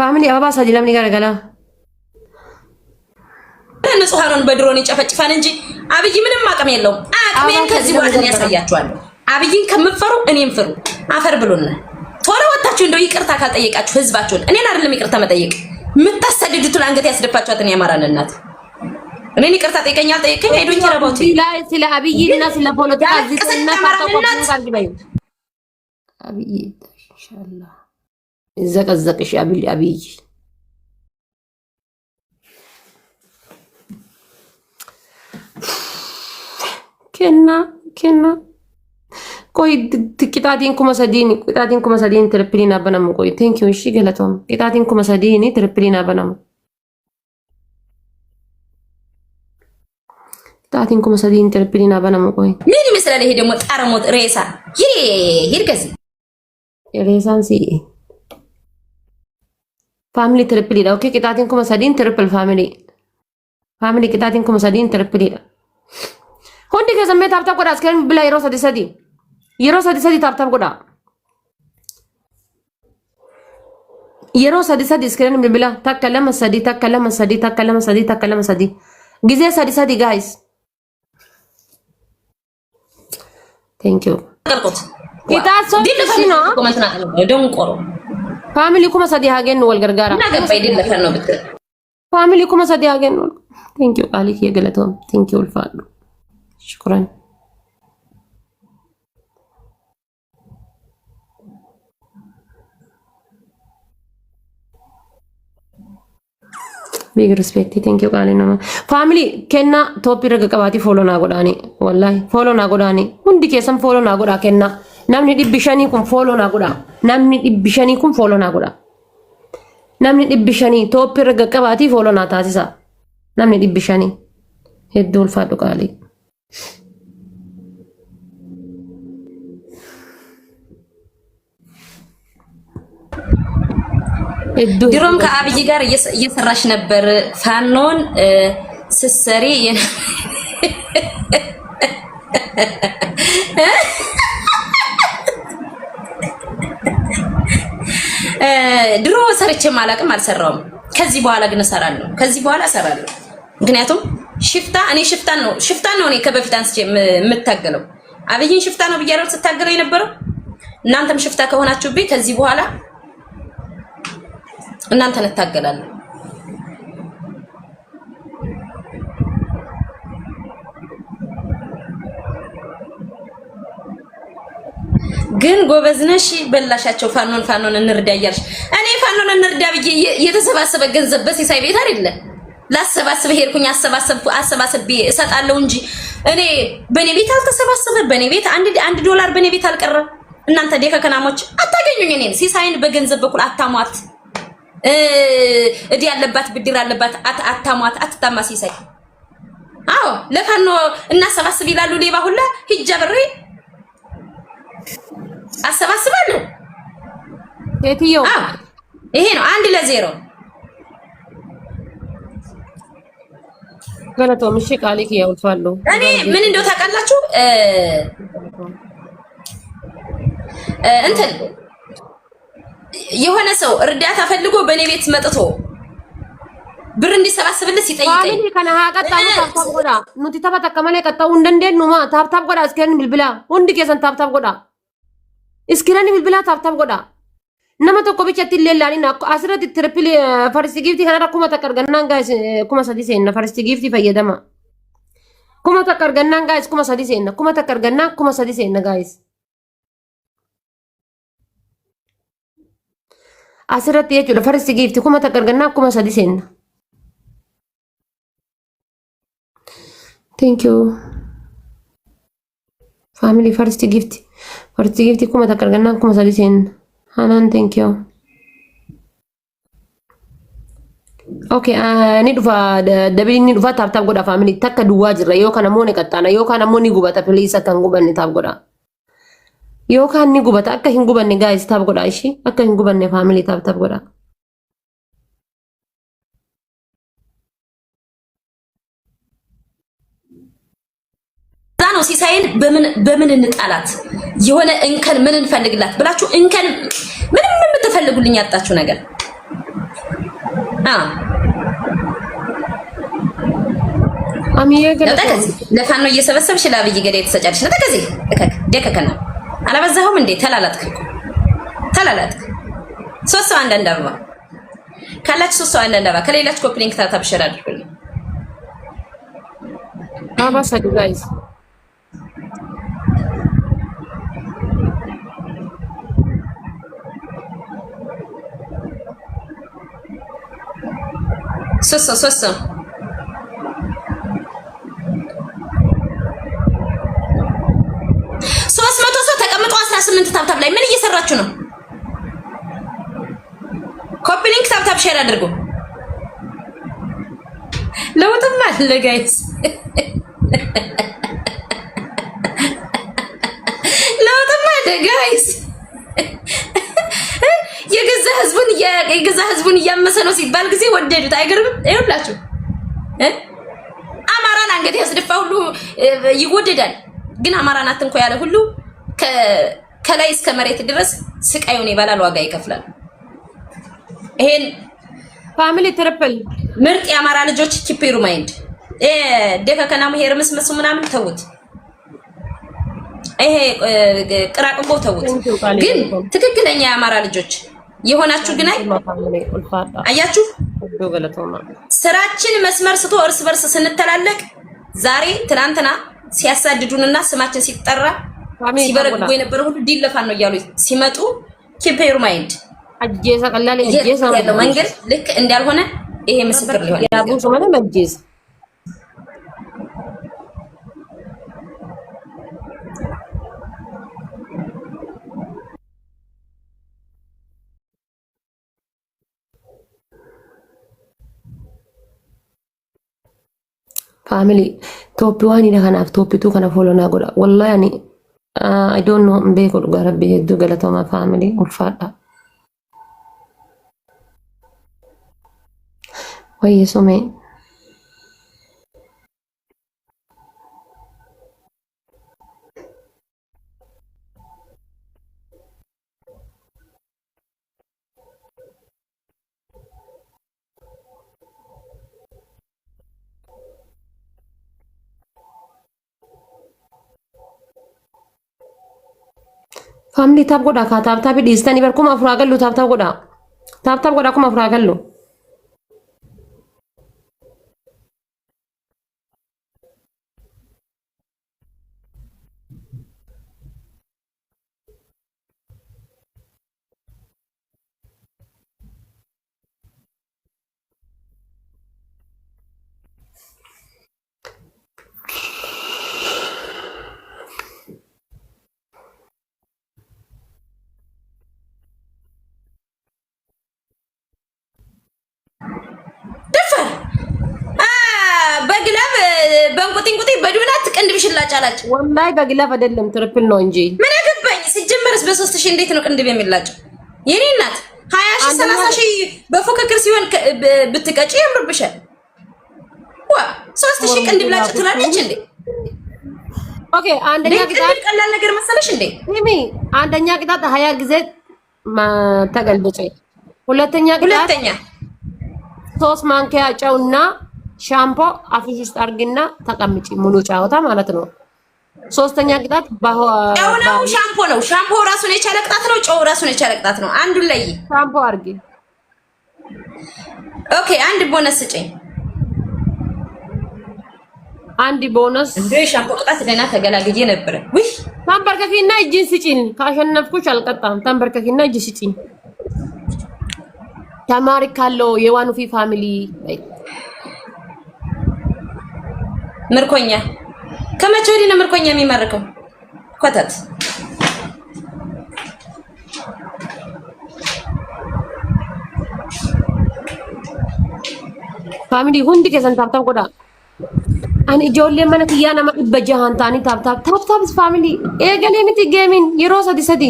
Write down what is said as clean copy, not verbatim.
ፋሚሊ አባባ ሳዲ ለምን ይጋረጋላ ንጹሃኑን በድሮን ይጨፈጭፋን እንጂ አብይ ምንም አቅም የለውም። አቅሜን ከዚህ በኋላ ያሳያችኋለሁ። አብይን ከምፈሩ እኔም ፍሩ። አፈር ብሎና ቶሎ ወጣችሁ እንደው ይቅርታ ካልጠየቃችሁ ህዝባችሁን እኔን አይደለም ይቅርታ መጠየቅ የምታሰድዱትን አንገት ያስደፋችኋትን ያማራን እናት እኔን ይቅርታ ጠይቀኛል ጠይቀኝ አይዶኝ ረባውት ስለ አብይና ስለ ፖለቲካ ዝና ታቆቁ አብይ ኢንሻአላህ ዘቀዘቅሽ አብይ كنا كوي كتاتين كوما سديني تربلينا بنام كوي ثانك يو شي قالتهم كتاتين كوما سديني تربلينا بنام كتاتين كوما سديني تربلينا بنام كوي مين مثل اللي هي دمو طرموت ريسا يركزي ريسان سي فاميلي تربلينا اوكي كتاتين كوما سديني تربل فاميلي كتاتين كوما سديني تربلينا هوندي كذا ما تابتاب كذا أسكان بلا يروس هذي سدي تابتاب كذا يروس هذي سدي أسكان بلا تكلم سدي جزء سدي guys thank you kita so sino family kuma sadi hagen wal gargara family kuma sadi hagen thank you عليك يا قلتهم thank you الفادو شكرا big respect thank you kalina family kenna topi raga qabati follow na godani wallahi follow na godani hundi kesan follow na goda kenna namni dibbishani kun follow na goda namni dibbishani kun follow na goda namni dibbishani topi raga qabati follow na taasisa namni dibbishani heddul fadu kali ድሮም ከአብይ ጋር እየሰራሽ ነበር ፋኖን ስሰሪ ድሮ ሰርቼ ማላቅም አልሰራውም ከዚህ በኋላ ግን እሰራለሁ ምክንያቱም ሽፍታ ነው እኔ ከበፊት አንስቼ የምታገለው አብይን ሽፍታ ነው ብያለሁ ስታገለው የነበረው እናንተም ሽፍታ ከሆናችሁብኝ ከዚህ በኋላ እናንተ እንታገላለን ግን ጎበዝነሽ በላሻቸው ፋኖን እንርዳ እያልሽ እኔ ፋኖን እንርዳ ብዬ የተሰባሰበ ገንዘብ በሲሳይ ቤት አይደለ ላሰባስብ ሄድኩኝ አሰባስቤ እሰጣለሁ እንጂ እኔ በኔ ቤት አልተሰባሰበ በኔ ቤት አንድ ዶላር በኔ ቤት አልቀረ እናንተ ደከከናሞች አታገኙኝ እኔን ሲሳይን በገንዘብ በኩል አታሟት እዲ ያለባት ብድር አለባት አታሟት አትታማ ሲሳይ አዎ ለፋኖ እናሰባስብ ይላሉ ሌባ ሁላ ሂጅ አብሬ አሰባስባለሁ የትዮ ይሄ ነው 1-0 ገለቶ ምሽ ቃሊክ ያውፋሉ እኔ ምን እንደው ታውቃላችሁ እንትን የሆነ ሰው እርዳታ ፈልጎ በኔ ቤት መጥቶ ብር እንዲሰባስብልህ ሲጠይቀኝ አሁን ከና ሀቀጣው ታብታብ ጎዳ ኑቲ ተባተከመለ ቀጣው እንደንዴት ነው ማ ታብታብ ጎዳ እስከን bilbila ሁንዲ ከሰን ታብታብ ጎዳ እስከን bilbila ታብታብ ጎዳ nama tokko bichatti leelani asirratti triple first gift kana rakuma takargannan guys kuma sadi seenna first gift fayyadama kuma takargannan guys kuma sadi seenna guys asirratti jechuudha first gift kuma takargannan kuma sadi seenna thank you family first gift kuma takargannan kuma sadi seenna Hanan, thank you. Okay, ni dhufa dabili ni dhufa taab godha family takka duwwaa jirra yookaan ammoo ni qaxxaana yookaan ammoo ni gubata please akka hin gubanne taab godha yookaan ni gubata akka hin gubanne guys taab godha ishi akka hin gubanne family taab godha ነው ሲሳይን በምን እንጣላት የሆነ እንከን ምን እንፈልግላት ብላችሁ እንከን ምንም የምትፈልጉልኝ ያጣችሁ ነገር አሚዬ ገለታ ለፋኖ እየሰበሰብሽ ለአብይ ገዳይ ተሰጫለሽ። ተከዚ ደከከና አላበዛሁም እንዴ? ተላላጥክ። ሶስት ሰው አንዳንድ አበባ ካላችሁ ሶስት ሰው አንዳንድ አበባ ከሌላችሁ ኮፕሊንግ ታብሸር አድርጉልኝ። አባሳዱ ጋይስ ሶስት ሰው ተቀምጦ 18 ታብታብ ላይ ምን እየሰራችሁ ነው? ኮፒ ሊንክ ታብታብ ሼር አድርጉ። ለውጥም አለ ጋይስ፣ ለውጥም አለ ጋይስ። የገዛ ህዝቡን እያመሰ ነው ሲባል ጊዜ ወደዱት። አይገርምም? ይኸውላችሁ አማራን አንገት ያስደፋ ሁሉ ይወደዳል። ግን አማራን አትንኮ ያለ ሁሉ ከላይ እስከ መሬት ድረስ ስቃዩን ይባላል፣ ዋጋ ይከፍላል። ይሄን ፋሚሊ ትሪፕል ምርጥ የአማራ ልጆች ኪፕ ዩር ማይንድ። ደከከና መሄር መስመሱ ምናምን ተውት። ይሄ ቅራቅንቦ ተውት። ግን ትክክለኛ የአማራ ልጆች የሆናችሁ ግን አያችሁ ስራችን መስመር ስቶ እርስ በርስ ስንተላለቅ ዛሬ ትናንትና ሲያሳድዱንና ስማችን ሲጠራ ሲበረግጉ የነበረ ሁሉ ዲለፋን ነው እያሉ ሲመጡ ኪፕ ዩር ማይንድ አጄሳ ቀላል አጄሳ ያለው መንገድ ልክ እንዳልሆነ ይሄ ምስክር ሊሆን ያቡ ሰማለ መጄስ family top 1 ida kana top 2 kana follow na goda wallahi ani I don't know mbe ko garabbe heddu galatama family ulfada waye some family tab goda ka tab distani bar kuma afra gallu tab goda kuma afra gallu በእንቁጥንቁጥ በዱናት ቅንድብሽላ ጫላጭ ወላሂ በግላፍ አይደለም ትሪፕል ነው እንጂ ምን አገባኝ። ሲጀመርስ በ3000 እንዴት ነው ቅንድብ የሚላጨው? የኔ እናት 20000 30000 በፉክክር ሲሆን ብትቀጪ ያምርብሻል። ዋ 3000 ቅንድብ ላጭ ትላለች እንዴ? ኦኬ አንደኛ ቅጣት ቀላል ነገር መሰለሽ እንዴ? ሚሚ አንደኛ ቅጣት 20 ጊዜ ተገልብጬ፣ ሁለተኛ 3 ማንኪያ ጨውና ሻምፖ አፍሽ ውስጥ አርግና ተቀምጪ። ሙሉ ጫወታ ማለት ነው። ሶስተኛ ቅጣት ጨው ነው ሻምፖ ነው? ሻምፖ ራሱን የቻለ ቅጣት ነው። ጨው ራሱን የቻለ ቅጣት ነው። አንዱን ለይ። ሻምፖ አርጊ። ኦኬ አንድ ቦነስ ስጪኝ። አንድ ቦነስ እንዴ? ሻምፖ ቅጣት ደህና ተገላግዬ ነበር። ውይ ተንበርከኪና እጅን ስጪኝ። ካሸነፍኩሽ አልቀጣም። ተንበርከኪና እጅ ስጪኝ። ተማሪ ካለው የዋኑፊ ፋሚሊ ምርኮኛ ከመቼ ወዲህ ነው ምርኮኛ የሚመርከው? ኮተት ፋሚሊ ሁንዲ ከሰን ታብታብ ጎዳ አኒ ጆሌ ማነ ክያና ማድበጃ ሃንታኒ ታብታብ ፋሚሊ ኤገሌ ሚቲ ጌሚን የሮሰ ዲሰዲ